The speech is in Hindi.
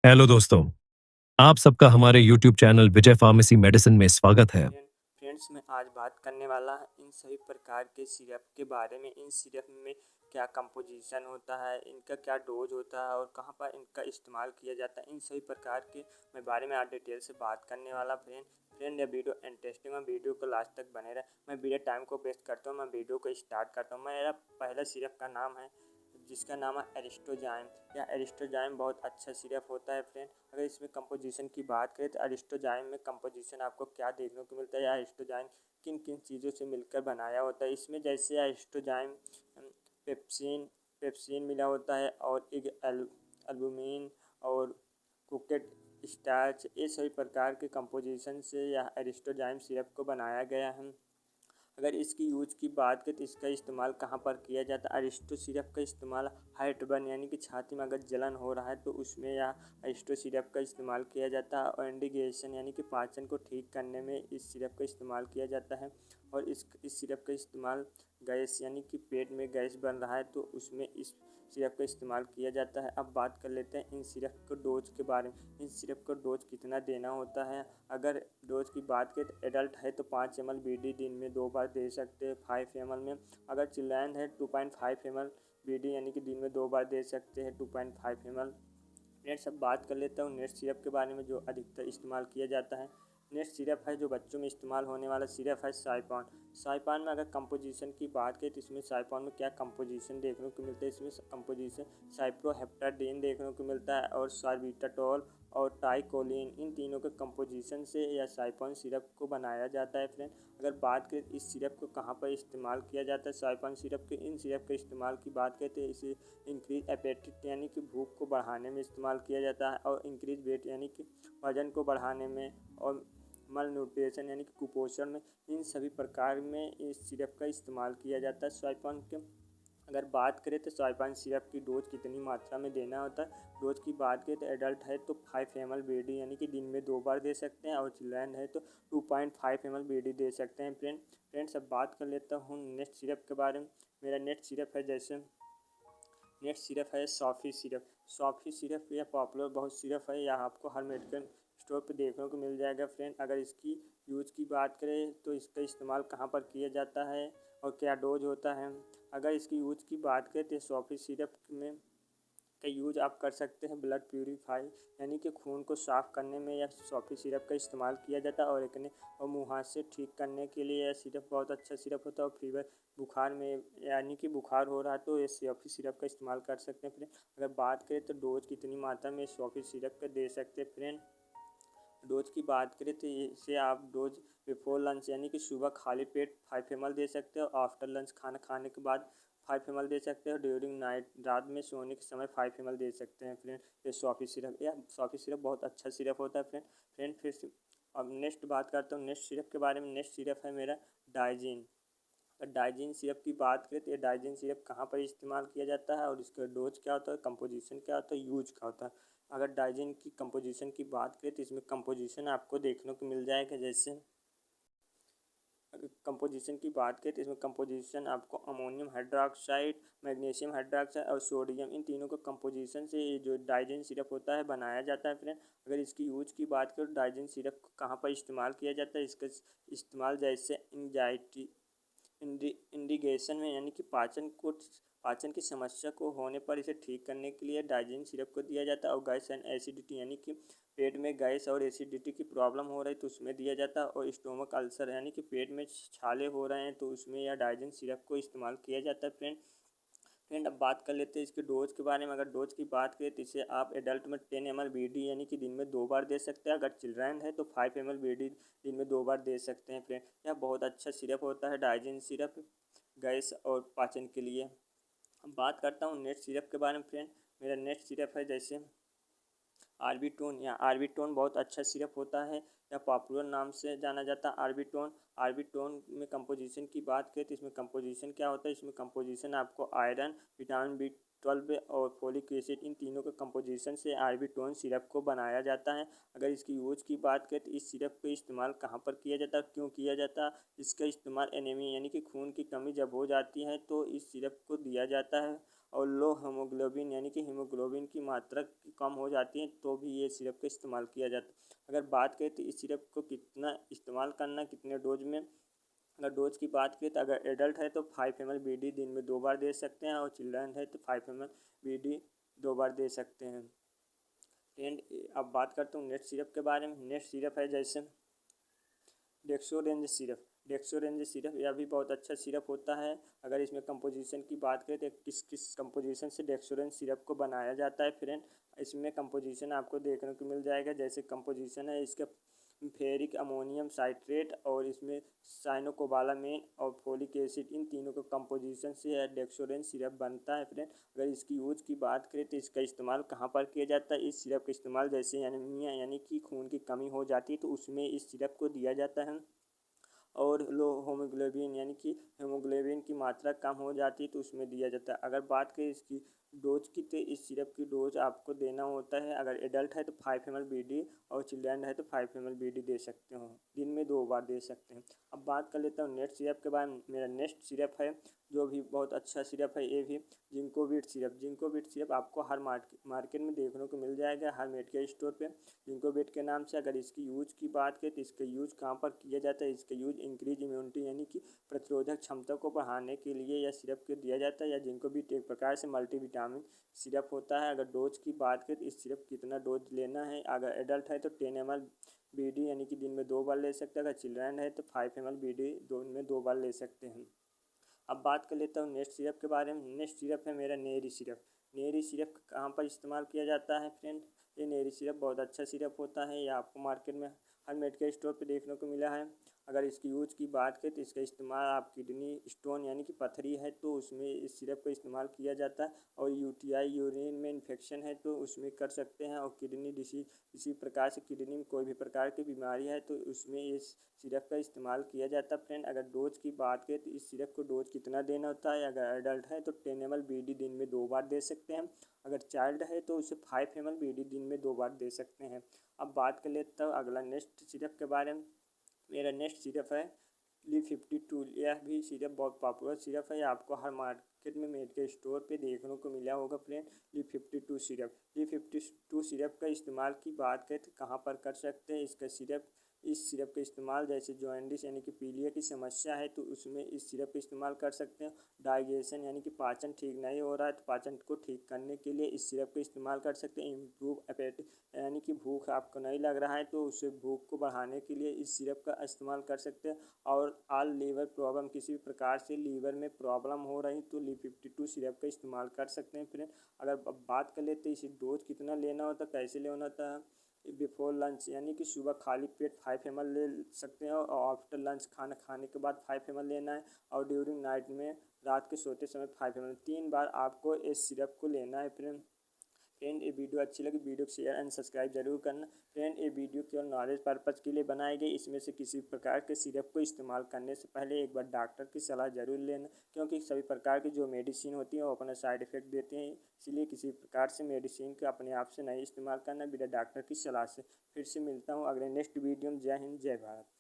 हेलो दोस्तों, आप सबका हमारे यूट्यूब चैनल विजय फार्मेसी मेडिसिन में स्वागत है। फ्रेंड्स, मैं आज बात करने वाला इन सभी प्रकार के सिरप के बारे में। इन सिरप में क्या कंपोजिशन होता है, इनका क्या डोज होता है और कहाँ पर इनका इस्तेमाल किया जाता है, इन सभी प्रकार के मैं बारे में आज डिटेल से बात करने वाला। फ्रेंड ये वीडियो इंटरेस्टिंग है, वीडियो को लास्ट तक बने रहे। मैं वीडियो टाइम को वेस्ट करता हूँ, मैं वीडियो को स्टार्ट करता हूँ। मेरा पहला सिरप का नाम है जिसका नाम है एरिस्टोजाइम। यह एरिस्टोजाइम बहुत अच्छा सिरप होता है फ्रेंड। अगर इसमें कंपोजिशन की बात करें तो एरिस्टोजाइम में कंपोजिशन आपको क्या देखने को मिलता है या एरिस्टोजाइम किन किन चीज़ों से मिलकर बनाया होता है। इसमें जैसे एरिस्टोजाइम पेप्सिन पेप्सिन मिला होता है और एक एल्बुमिन और कुकेट स्टार्च, ये सभी प्रकार के कंपोजिशन से यह एरिस्टोजाइम सिरप को बनाया गया है। अगर इसकी यूज की बात करें तो इसका इस्तेमाल कहाँ पर किया जाता है। अरिस्टो सिरप का इस्तेमाल हार्ट बर्न यानी कि छाती में अगर जलन हो रहा है तो उसमें या अरिस्टो सिरप का इस्तेमाल किया जाता है। और इंडिगेशन यानी कि पाचन को ठीक करने में इस सिरप का इस्तेमाल किया जाता है। और इस सिरप का इस्तेमाल गैस यानी कि पेट में गैस बन रहा है तो उसमें इस सिरप का इस्तेमाल किया जाता है। अब बात कर लेते हैं इन सिरप को डोज के बारे में। इन सिरप को डोज कितना देना होता है। अगर डोज की बात करें तो एडल्ट है तो 5 ml बीडी दिन में 2 बार दे सकते हैं 5 ml में। अगर चिल्ड्रन है 2.5 ml बीडी यानी कि दिन में 2 बार दे सकते हैं 2.5 ml। नेट सब बात कर लेता हूँ नेट सिरप के बारे में जो अधिकतर इस्तेमाल किया जाता है। नेट सिरप है जो बच्चों में इस्तेमाल होने वाला सिरप है साइपॉन। साइपॉन में अगर कंपोजिशन की बात करें तो इसमें साइपॉन में क्या कंपोजिशन देखने को मिलता है। इसमें कंपोजिशन साइप्रोहेप्टाडीन देखने को मिलता है और सार्बिटाटोल और टाइकोलिन, इन तीनों के कंपोजिशन से यह साइपॉन सिरप को बनाया जाता है फ्रेंड। अगर बात करें इस सिरप को कहाँ पर इस्तेमाल किया जाता है साइपॉन सिरप के, इन सिरप के इस्तेमाल की बात करें तो इसे इंक्रीज एपेटिट यानी कि भूख को बढ़ाने में इस्तेमाल किया जाता है और इंक्रीज वेट यानी कि वजन को बढ़ाने में और मल न्यूट्रिशन यानी कि कुपोषण में, इन सभी प्रकार में इस सिरप का इस्तेमाल किया जाता है स्वाइपन के। अगर बात करें तो स्वाइपन सिरप की डोज कितनी मात्रा में देना होता है। डोज की बात करें तो एडल्ट है तो 5 ml बीडी यानी कि दिन में 2 बार दे सकते हैं और चिल्ड्रन है तो 2.5 ml बीडी दे सकते हैं फ्रेंड्स अब बात कर लेता हूँ नेक्स्ट सिरप के बारे में। मेरा नेक्स्ट सिरप है जैसे नेक्स्ट सिरप है सॉफ़ी सिरप। सॉफ़ी सिरप यह पॉपुलर बहुत सिरप है, यह आपको हर मेडिकल स्टोर पर देखने को मिल जाएगा फ्रेंड। अगर इसकी यूज की बात करें तो इसका इस्तेमाल कहाँ पर किया जाता है और क्या डोज होता है। अगर इसकी यूज की बात करें तो सॉफ़ी सिरप में का यूज आप कर सकते हैं ब्लड प्यूरीफाई यानी कि खून को साफ़ करने में यह सॉफ़ी सिरप का इस्तेमाल किया जाता है। और एकने और मुहासे ठीक करने के लिए यह सिरप बहुत अच्छा सिरप होता है। और फीवर बुखार में यानी कि बुखार हो रहा है तो ये सॉफ़ी सिरप का इस्तेमाल कर सकते हैं फ्रेंड। अगर बात करें तो डोज कितनी मात्रा में सॉफ़ी सिरप का दे सकते हैं फ्रेंड। डोज की बात करें तो इसे आप डोज बिफोर लंच यानी कि सुबह खाली पेट 5 ml दे सकते हो। आफ्टर लंच खाना खाने के बाद 5 ml दे सकते हो। ड्यूरिंग नाइट रात में सोने के समय 5 ml दे सकते हैं फ्रेंड। ये सॉफ़ी सिरप या सॉफ़ी सिरप बहुत अच्छा सिरप होता है फ्रेंड फिर से अब नेक्स्ट बात करता हूँ नेक्स्ट सिरप के बारे में। नेक्स्ट सिरप है मेरा डाइजीन। डाइजीन सिरप की बात करें तो ये डाइजीन सिरप कहाँ पर इस्तेमाल किया जाता है और इसका डोज क्या होता है, कंपोजिशन क्या होता है, यूज क्या होता है। अगर डाइजीन की कंपोजिशन की बात करें तो इसमें कंपोजिशन आपको देखने को मिल जाएगा जैसे अगर कंपोजिशन की बात करें तो इसमें कंपोजिशन आपको अमोनियम हाइड्रोक्साइड, मैग्नीशियम हाइड्रोक्साइड और सोडियम, इन तीनों का कंपोजिशन से ये जो डाइजीन सिरप होता है बनाया जाता है फ्रेंड। अगर इसकी यूज की बात करें तो डाइजीन सिरप को कहाँ पर इस्तेमाल किया जाता है। इसका इस्तेमाल जैसे एंजाइटी इंडिगेशन में यानी कि पाचन की समस्या को होने पर इसे ठीक करने के लिए डाइजीन सिरप को दिया जाता है। और गैस एंड एसिडिटी यानी कि पेट में गैस और एसिडिटी की प्रॉब्लम हो रही तो उसमें दिया जाता है। और स्टोमक अल्सर यानी कि पेट में छाले हो रहे हैं तो उसमें यह डाइजीन सिरप को इस्तेमाल किया जाता है फ्रेंड अब बात कर लेते हैं इसके डोज के बारे में। अगर डोज की बात करें तो इसे आप एडल्ट में 10 ml बीडी यानी कि दिन में 2 बार दे सकते हैं। अगर चिल्ड्रन है तो 5 ml बीडी दिन में 2 बार दे सकते हैं फ्रेंड। यह बहुत अच्छा सिरप होता है डाइजीन सिरप गैस और पाचन के लिए। अब बात करता हूँ नेट सिरप के बारे में फ्रेंड। मेरा नेट सिरप है जैसे आर्बिटोन। या आर्बिटोन बहुत अच्छा सिरप होता है, या पॉपुलर नाम से जाना जाता है आर्बिटोन। आर्बिटोन में कंपोजिशन की बात करें तो इसमें कंपोजिशन क्या होता है। इसमें कंपोजिशन आपको आयरन, विटामिन B12 और फोलिक एसिड, इन तीनों के कंपोजिशन से आर्बिटोन सिरप को बनाया जाता है। अगर इसकी यूज की बात करें तो इस सिरप का इस्तेमाल कहाँ पर किया जाता है, क्यों किया जाता है। इसका इस्तेमाल एनीमिया यानी कि खून की कमी जब हो जाती है तो इस सिरप को दिया जाता है। और लो हीमोग्लोबिन यानी कि हीमोग्लोबिन की मात्रा कम हो जाती है तो भी ये सिरप का इस्तेमाल किया जाता है। अगर बात करें तो इस सिरप को कितना इस्तेमाल करना, कितने डोज में, अगर डोज की बात करें तो अगर एडल्ट है तो 5 ml BD दिन में 2 बार दे सकते हैं और चिल्ड्रन है तो 5 ml BD 2 बार दे सकते हैं। एंड अब बात करता हूँ नेक्स्ट सिरप के बारे में। नेक्स्ट सिरप है जैसे डेक्सोरेंज सिरप। डेक्सोरेंज सिरप यह भी बहुत अच्छा सिरप होता है। अगर इसमें कंपोजिशन की बात करें तो किस किस कंपोजिशन से डेक्सोरेंज सिरप को बनाया जाता है फ्रेंड, इसमें कंपोजिशन आपको देखने को मिल जाएगा। जैसे कंपोजिशन है इसका फेरिक अमोनियम साइट्रेट और इसमें साइनोकोबालामेन और फोलिक एसिड, इन तीनों के कंपोजिशन से डेक्सोरेंज सिरप बनता है फ्रेंड। अगर इसकी यूज की बात करें तो इसका इस्तेमाल कहाँ पर किया जाता है, इस सिरप का इस्तेमाल जैसे एनीमिया यानी कि खून की कमी हो जाती है तो उसमें इस सिरप को दिया जाता है। और लो हीमोग्लोबिन यानी कि हीमोग्लोबिन की मात्रा कम हो जाती है तो उसमें दिया जाता है। अगर बात करें इसकी डोज की तो इस सिरप की डोज आपको देना होता है, अगर एडल्ट है तो 5 ml BD और चिल्ड्रन है तो 5 ml BD दे सकते हो, दिन में 2 बार दे सकते हैं। अब बात कर लेता हूँ नेक्स्ट सिरप के बारे में। मेरा नेक्स्ट सिरप है जो भी बहुत अच्छा सिरप है, ये भी जिंकोविट सिरप। जिंकोविट सिरप आपको हर मार्केट में देखने को मिल जाएगा, हर मेडिकल स्टोर पे जिंकोविट के नाम से। अगर इसकी यूज की बात करें तो इसका यूज कहाँ पर किया जाता है, इसका यूज इंक्रीज इम्यूनिटी यानी कि प्रतिरोधक क्षमता को बढ़ाने के लिए यह सिरप को दिया जाता है। या जिंकोविट एक प्रकार से मल्टीविटामिन सिरप होता है। अगर डोज की बात करें तो इस सिरप कितना डोज लेना है, अगर एडल्ट है तो 10 ml BD यानी कि दिन में 2 बार ले सकते हैं, अगर चिल्ड्रन है तो 5 ml BD दिन में 2 बार ले सकते हैं। अब बात कर लेता हूँ नेक्स्ट सिरप के बारे में। नेक्स्ट सिरप है मेरा नेरी सिरप। नेरी सिरप कहाँ पर इस्तेमाल किया जाता है फ्रेंड, ये नेरी सिरप बहुत अच्छा सिरप होता है, ये आपको मार्केट में हर मेडिकल स्टोर पे देखने को मिला है। अगर इसकी यूज की बात करें तो इसका इस्तेमाल आप किडनी स्टोन यानी कि पथरी है तो उसमें इस सिरप का इस्तेमाल किया जाता है। और यूटीआई यूरिन में इन्फेक्शन है तो उसमें कर सकते हैं। और किडनी डिसीज, इसी प्रकार से किडनी में कोई भी प्रकार की बीमारी है तो उसमें इस सिरप का इस्तेमाल किया जाता है फ्रेंड। अगर डोज की बात करें तो इस सिरप को डोज कितना देना होता है, अगर एडल्ट है तो 10 ml BD दिन में 2 बार दे सकते हैं, अगर चाइल्ड है तो उसे 5 ml BD दिन में 2 बार दे सकते हैं। अब बात कर लेता हूँ अगला नेक्स्ट सिरप के बारे में। मेरा नेक्स्ट सिरप है Li-52। यह भी सिरप बहुत पॉपुलर सिरप है, आपको हर मार्केट में मेडिकल स्टोर पे देखने को मिला होगा friend. Li-52 syrup, Li-52 syrup का इस्तेमाल की बात करें तो कहाँ पर कर सकते हैं, इसका सिरप, इस सिरप का इस्तेमाल जैसे जॉइंडिस यानी कि पीलिया की समस्या है तो उसमें इस सिरप का इस्तेमाल कर सकते हैं। डाइजेशन यानी कि पाचन ठीक नहीं हो रहा है तो पाचन को ठीक करने के लिए इस सिरप का इस्तेमाल कर सकते हैं। इम्प्रूव एपेटाइट यानी कि भूख आपको नहीं लग रहा है तो उसे भूख को बढ़ाने के लिए इस सिरप का इस्तेमाल कर सकते हैं। और ऑल लीवर प्रॉब्लम, किसी भी प्रकार से लीवर में प्रॉब्लम हो रही तो Li-52 सिरप का इस्तेमाल कर सकते हैं फ्रेंड। अगर अब बात कर लेते हैं इसे डोज कितना लेना होता है, कैसे लेना होता है। बिफोर लंच यानी कि सुबह खाली पेट 5 ml ले सकते हैं और आफ्टर लंच खाना खाने के बाद 5 ml लेना है। और ड्यूरिंग नाइट में रात के सोते समय 5 ml, 3 बार आपको इस सिरप को लेना है फ्रेंड। ये वीडियो अच्छी लगी, वीडियो को शेयर एंड सब्सक्राइब जरूर करना फ्रेंड। ये वीडियो केवल नॉलेज पर्पज़ के लिए बनाई गई, इसमें से किसी प्रकार के सिरप को इस्तेमाल करने से पहले एक बार डॉक्टर की सलाह जरूर लेना, क्योंकि सभी प्रकार की जो मेडिसिन होती है वो अपना साइड इफेक्ट देते हैं। इसलिए किसी प्रकार से मेडिसिन का अपने आप से नहीं इस्तेमाल करना बिना डॉक्टर की सलाह से। फिर से मिलता हूँ अगले नेक्स्ट वीडियो में। जय हिंद, जय भारत।